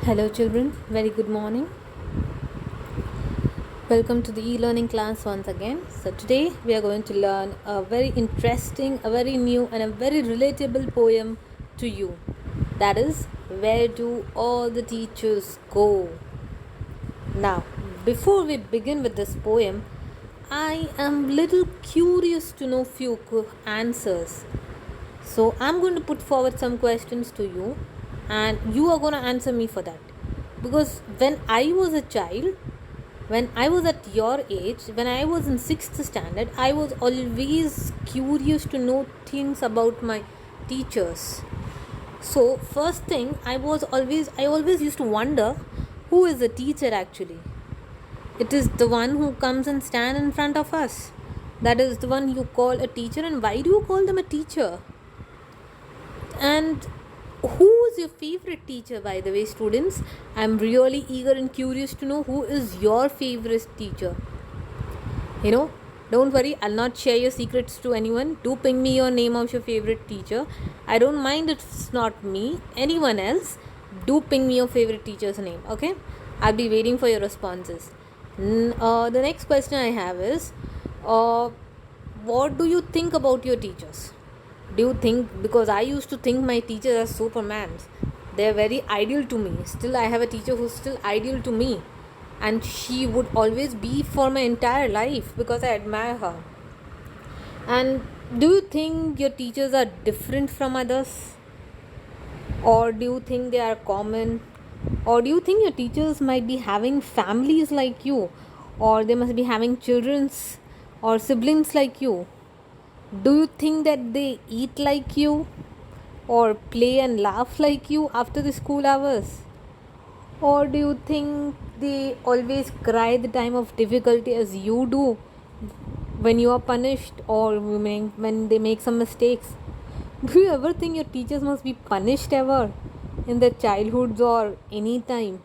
Hello, children. Very good morning. Welcome to the e-learning class once again. So, today we are going to learn a very interesting, a very new, and a very relatable poem to you. That is, Where Do All the Teachers Go? Now, before we begin with this poem, I am little curious to know few answers. So, I'm going to put forward some questions to you, and you are going to answer me for that. Because when I was a child, when I was at your age, when I was in 6th standard, I was always curious to know things about my teachers. So first thing, I always used to wonder, who is the teacher actually? It is the one who comes and stand in front of us. That is the one you call a teacher. And why do you call them a teacher? And who is your favorite teacher, by the way, students? I'm really eager and curious to know who is your favorite teacher. Don't worry, I'll not share your secrets to anyone. Do ping me your name of your favorite teacher. I don't mind if it's not me, anyone else. Do ping me your favorite teacher's name, okay? I'll be waiting for your responses. The next question I have is, what do you think about your teachers? Do you think, because I used to think my teachers are supermans, they're very ideal to me. Still, I have a teacher who's still ideal to me, and she would always be for my entire life because I admire her. And do you think your teachers are different from others, or do you think they are common, or do you think your teachers might be having families like you, or they must be having children's or siblings like you? Do you think that they eat like you, or play and laugh like you after the school hours? Or do you think they always cry the time of difficulty as you do when you are punished, or when they make some mistakes? Do you ever think your teachers must be punished ever in their childhoods or any time?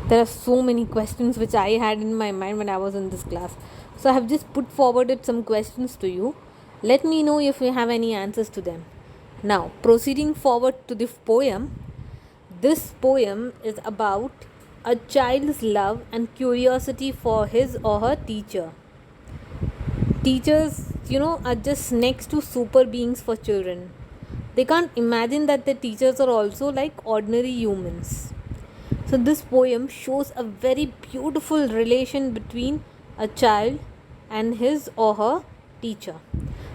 There are so many questions which I had in my mind when I was in this class. So I have just put forwarded some questions to you. Let me know if you have any answers to them. Now, proceeding forward to the poem. This poem is about a child's love and curiosity for his or her teacher. Teachers, are just next to super beings for children. They can't imagine that their teachers are also like ordinary humans. So, this poem shows a very beautiful relation between a child and his or her teacher.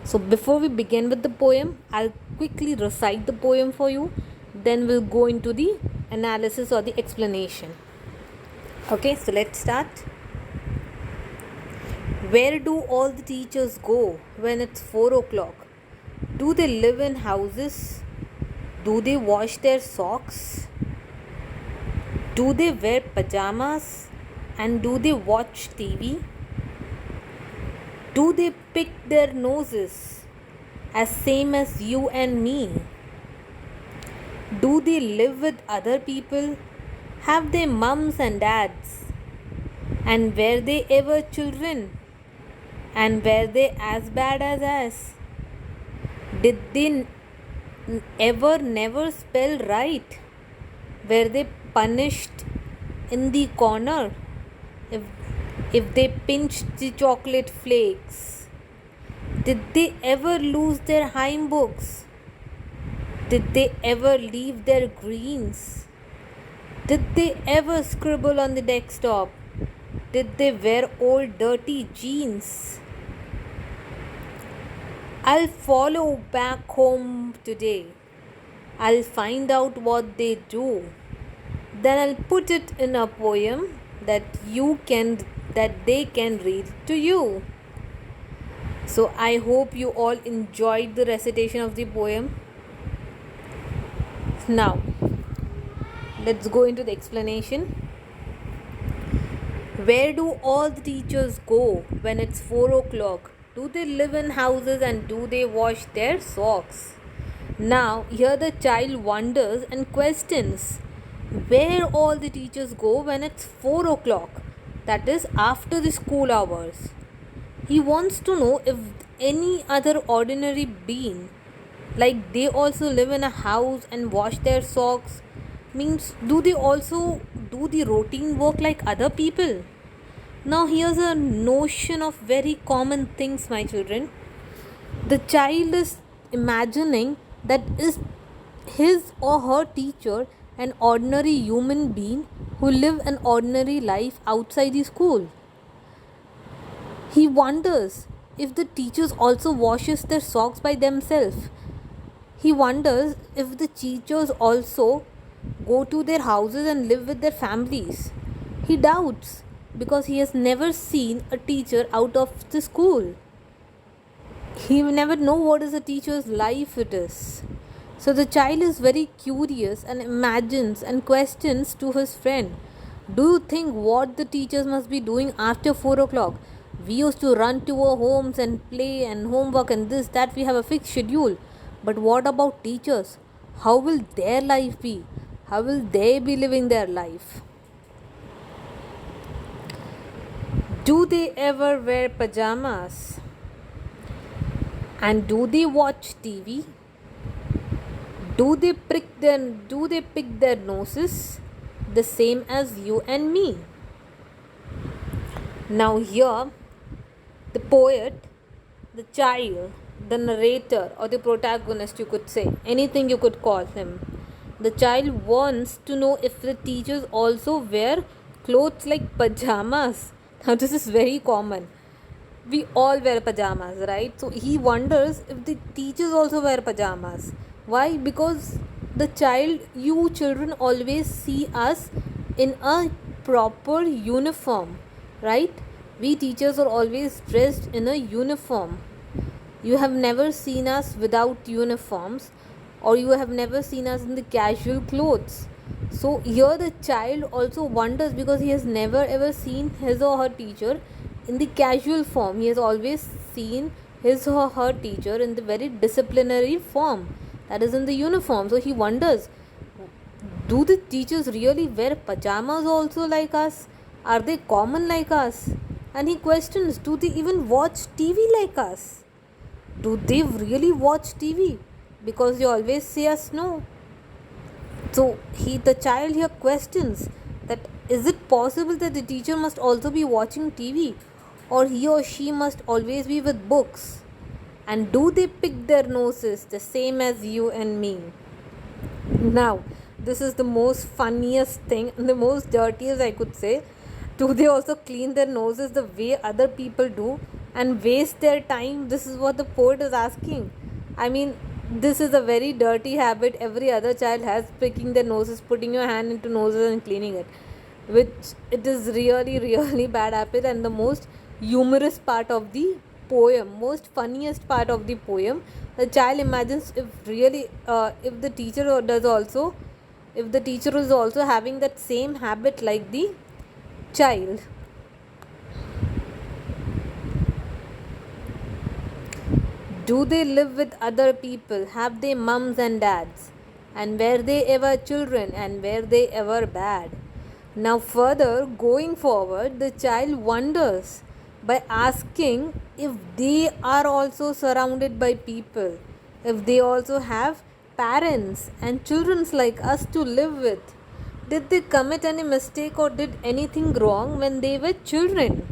So, before we begin with the poem, I'll quickly recite the poem for you. Then we'll go into the analysis or the explanation. Okay, so let's start. Where do all the teachers go when it's 4 o'clock? Do they live in houses? Do they wash their socks? Do they wear pajamas? And do they watch TV? Do they pick their noses as same as you and me? Do they live with other people? Have they mums and dads? And were they ever children? And were they as bad as us? Did they ever never spell right? Were they punished in the corner if they pinched the chocolate flakes? Did they ever lose their hymn books? Did they ever leave their greens? Did they ever scribble on the desktop? Did they wear old dirty jeans? I'll follow back home today. I'll find out what they do. Then I'll put it in a poem that they can read to you. So I hope you all enjoyed the recitation of the poem. Now, let's go into the explanation. Where do all the teachers go when it's 4 o'clock? Do they live in houses and do they wash their socks? Now, here the child wonders and questions where all the teachers go when it's 4 o'clock, that is, after the school hours. He wants to know if any other ordinary being Like they also live in a house and wash their socks. Means, do they also do the routine work like other people? Now, here's a notion of very common things, my children. The child is imagining that is his or her teacher an ordinary human being who live an ordinary life outside the school. He wonders if the teachers also washes their socks by themselves. He wonders if the teachers also go to their houses and live with their families. He doubts because he has never seen a teacher out of the school. He will never know what is a teacher's life it is. So the child is very curious and imagines and questions to his friend, do you think what the teachers must be doing after 4 o'clock? We used to run to our homes and play and homework and this, that we have a fixed schedule. But what about teachers? How will their life be? How will they be living their life? Do they ever wear pajamas? And do they watch TV? Do they pick their noses the same as you and me? Now here the poet, the child, the narrator or the protagonist, you could say, anything you could call him. The child wants to know if the teachers also wear clothes like pajamas. Now this is very common. We all wear pajamas, right? So he wonders if the teachers also wear pajamas. Why? Because the child, you children always see us in a proper uniform, right? We teachers are always dressed in a uniform. You have never seen us without uniforms, or you have never seen us in the casual clothes. So here the child also wonders because he has never ever seen his or her teacher in the casual form. He has always seen his or her teacher in the very disciplinary form, that is in the uniform. So he wonders, do the teachers really wear pajamas also like us? Are they common like us? And he questions, do they even watch TV like us? Do they really watch TV? Because they always say us no. So the child here questions that is it possible that the teacher must also be watching TV, or he or she must always be with books? And do they pick their noses the same as you and me? Now, this is the most funniest thing and the most dirtiest, I could say. Do they also clean their noses the way other people do and waste their time? This is what the poet is asking. I mean, this is a very dirty habit every other child has, picking their noses, putting your hand into noses and cleaning it, which it is really really bad habit. And the most humorous part of the poem, most funniest part of the poem, the child imagines if really if the teacher does also, if the teacher is also having that same habit like the child. Do they live with other people? Have they mums and dads? And were they ever children? And were they ever bad? Now, further going forward, the child wonders by asking if they are also surrounded by people, if they also have parents and children like us to live with. Did they commit any mistake or did anything wrong when they were children?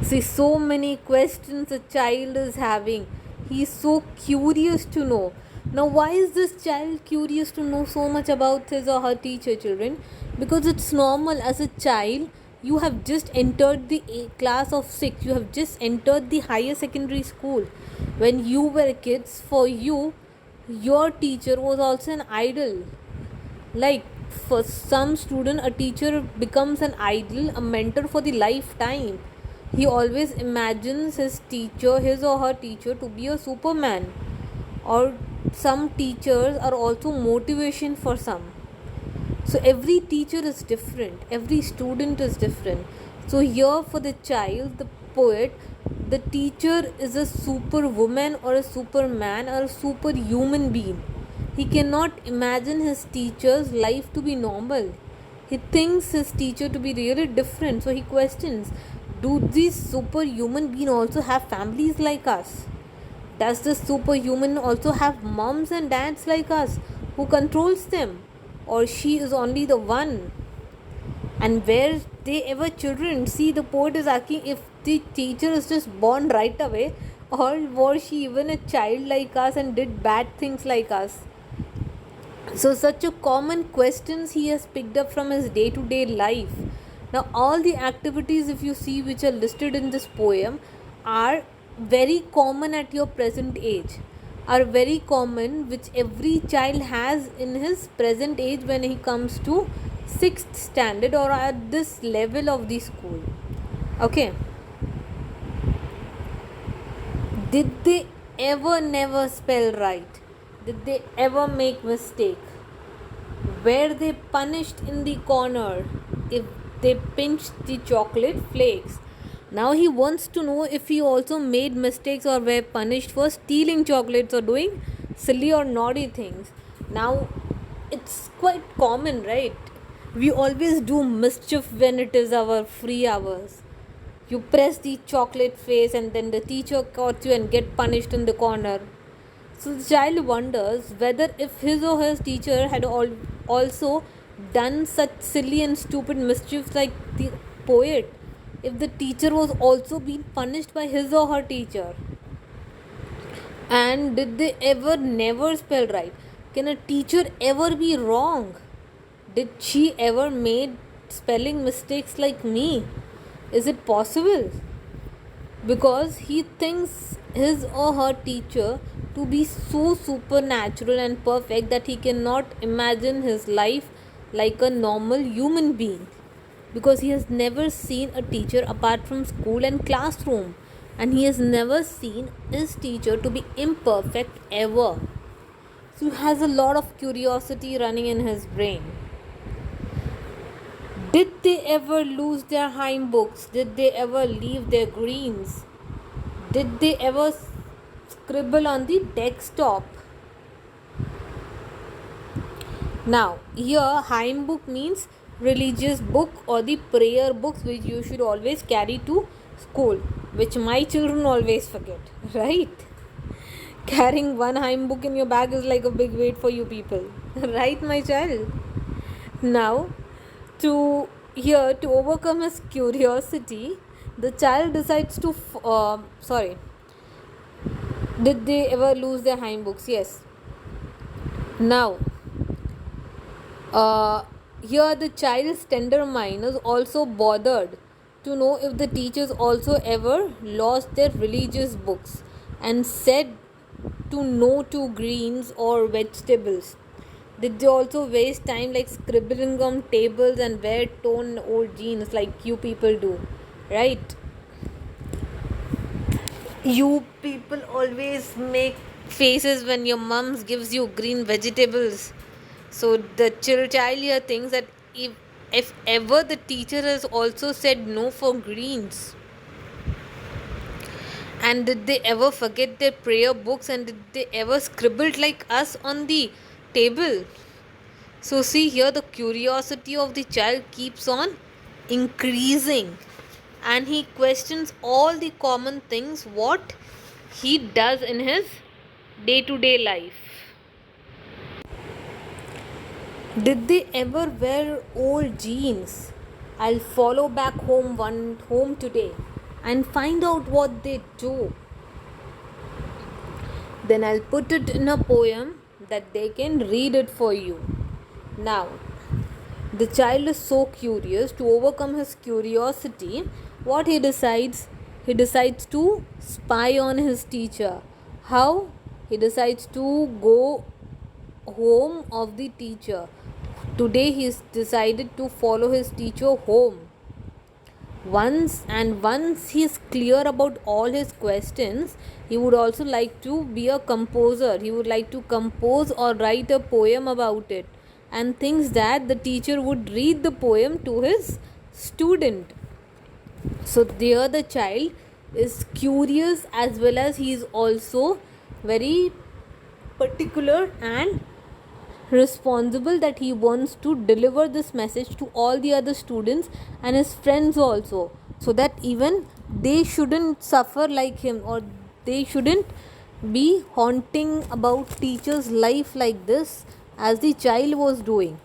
See, so many questions a child is having. He is so curious to know. Now, why is this child curious to know so much about his or her teacher, children? Because it's normal. As a child, you have just entered the class of 6, you have just entered the higher secondary school. When you were kids, for you, your teacher was also an idol. Like for some student, a teacher becomes an idol, a mentor for the lifetime. He always imagines his teacher, his or her teacher, to be a superman. Or some teachers are also motivation for some. So every teacher is different, every student is different. So here for the child, the poet, the teacher is a superwoman or a superman or a superhuman being. He cannot imagine his teacher's life to be normal. He thinks his teacher to be really different. So he questions, do these superhuman beings also have families like us? Does the superhuman also have moms and dads like us who controls them? Or she is only the one? And were they ever children? See, the poet is asking if the teacher is just born right away, or was she even a child like us and did bad things like us? So, such a common questions he has picked up from his day to day life. Now, all the activities, if you see, which are listed in this poem, are very common at your present age, are very common, which every child has in his present age when he comes to 6th standard or at this level of the school. Okay, did they ever never spell right? Did they ever make mistake? Were they punished in the corner if they pinched the chocolate flakes? Now he wants to know if he also made mistakes or were punished for stealing chocolates or doing silly or naughty things. Now it's quite common, right? We always do mischief when it is our free hours. You press the chocolate face and then the teacher caught you and get punished in the corner. So the child wonders whether if his or her teacher had also done such silly and stupid mischiefs like the poet, if the teacher was also being punished by his or her teacher. And did they ever never spell right? Can a teacher ever be wrong? Did she ever made spelling mistakes like me? Is it possible? Because he thinks his or her teacher to be so supernatural and perfect that he cannot imagine his life like a normal human being, because he has never seen a teacher apart from school and classroom, and he has never seen his teacher to be imperfect ever. So he has a lot of curiosity running in his brain. Did they ever lose their hymn books? Did they ever leave their greens? Did they ever scribble on the desktop? Now, here hymn book means religious book or the prayer books which you should always carry to school, which my children always forget, right? Carrying one hymn book in your bag is like a big weight for you people, right, my child? Now, to overcome his curiosity, the child decides to did they ever lose their hymn books? Yes. Now, here the child's tender mind is also bothered to know if the teachers also ever lost their religious books and said to no to greens or vegetables. Did they also waste time like scribbling on tables and wear torn old jeans like you people do? Right? You people always make faces when your mums gives you green vegetables. So the child here thinks that if ever the teacher has also said no for greens. And did they ever forget their prayer books, and did they ever scribbled like us on the table? So see here, the curiosity of the child keeps on increasing, and he questions all the common things what he does in his day-to-day life. Did they ever wear old jeans? I'll follow back home today and find out what they do. Then I'll put it in a poem that they can read it for you. Now, the child is so curious. To overcome his curiosity, what he decides? He decides to spy on his teacher. How? He decides to go home of the teacher. Today he decided to follow his teacher home. Once he is clear about all his questions, he would also like to be a composer. He would like to compose or write a poem about it, and thinks that the teacher would read the poem to his student. So there the child is curious, as well as he is also very particular and responsible that he wants to deliver this message to all the other students and his friends also, so that even they shouldn't suffer like him, or they shouldn't be haunting about teacher's life like this as the child was doing,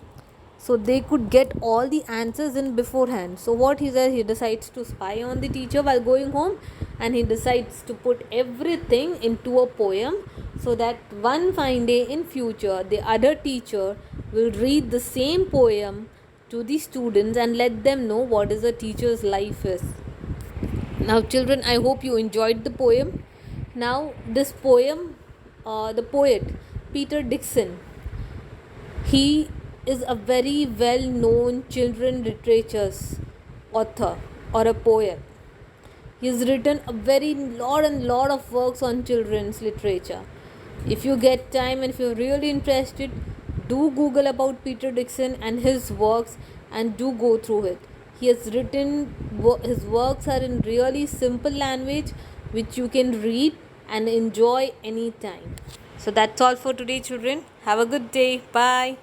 so they could get all the answers in beforehand. So what he says, he decides to spy on the teacher while going home, and he decides to put everything into a poem, so that one fine day in future the other teacher will read the same poem to the students and let them know what is a teacher's life is. Now children, I hope you enjoyed the poem. Now this poem, the poet Peter Dixon, he is a very well known children literature's author or a poet. He has written a very lot of works on children's literature. If you get time and if you're really interested, do Google about Peter Dixon and his works and do go through it. He has written, his works are in really simple language which you can read and enjoy anytime. So that's all for today, children. Have a good day. Bye.